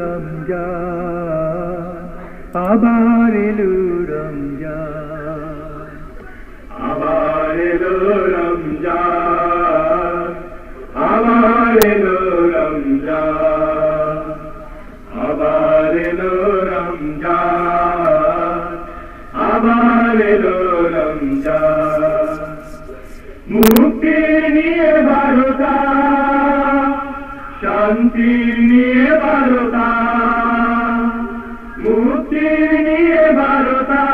রমজান, আবার এলো রমজান, আবার এলো রমজান, আবার এলো রমজান, আবার এলো রমজান, আবার এলো রমজান। মুক্তি নিয়ে বারতা, শান্তি নিয়ে বারতা, মুক্তি নিয়ে বারতা,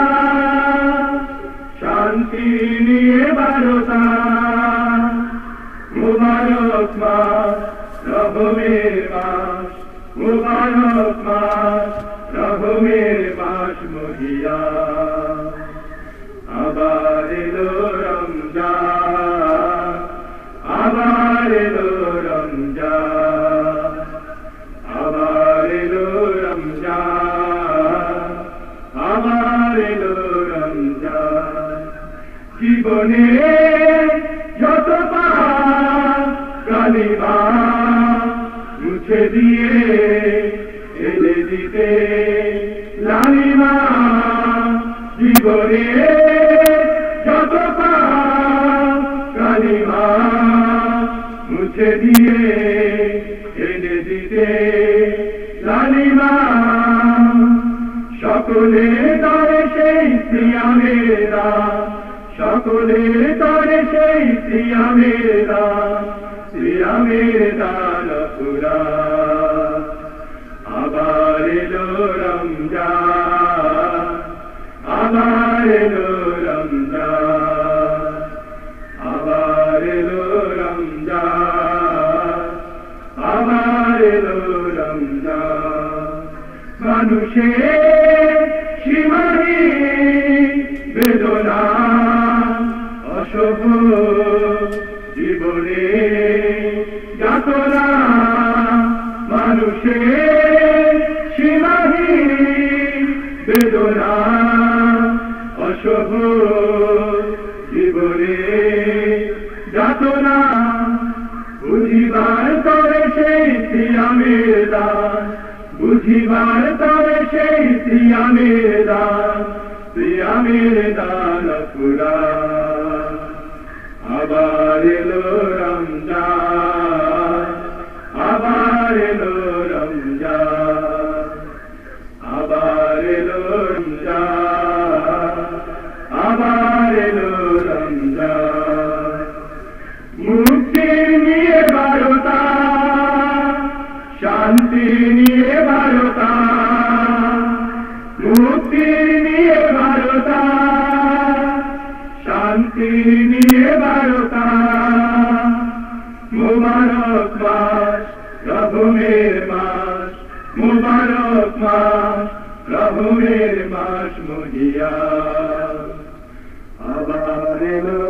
শান্তি নিয়ে বারতা। মুবারক মাস, রহমের মাস, মুবারক মাস, রহমের মাস মহিয়ান। আবার এলো রমজান, আবার এলো রমজান, আবার এলো রমজান, আবার এলো রমজান। জীবনে যত পাপ কালিমা মুছে দিয়ে এনে দিতে লালিমা। জীবনে যত পাপ কালিমা মুছে দিয়ে এনে দিতে লালিমা। সকলে তরে সেই সিয়ামেরা, সকলে তরে সেই সিয়ামেরা, সিয়ামের দান পুরা। আবার এলো রমজান, আবার এলো রমজান, আবার এলো রমজান, আবার এলো রমজান। মানুষের সীমাহীন বেদনা অশুভ জীবনে যাতনা, মানুষের সীমাহীন বেদনা অশুভ জীবনে যাতনা। বুঝিবার তরে সেই সিয়ামের দান, বুঝিবার তরে সেই সিয়ামের দান, সিয়ামের দান পুরা। আবার এলো রমজান, আবার এলো রমজান, আবার এলো রমজান, আবার এলো রমজান। মুক্তি নিয়ে বারতা, শান্তি নিয়ে বারতা, মুক্তি নিয়ে বারতা, শান্তি নিয়ে বারতা। মুবারক মাস, রহমের মাস, মুবারক মাস, রহমের মাস মহিয়ান। আবার এলো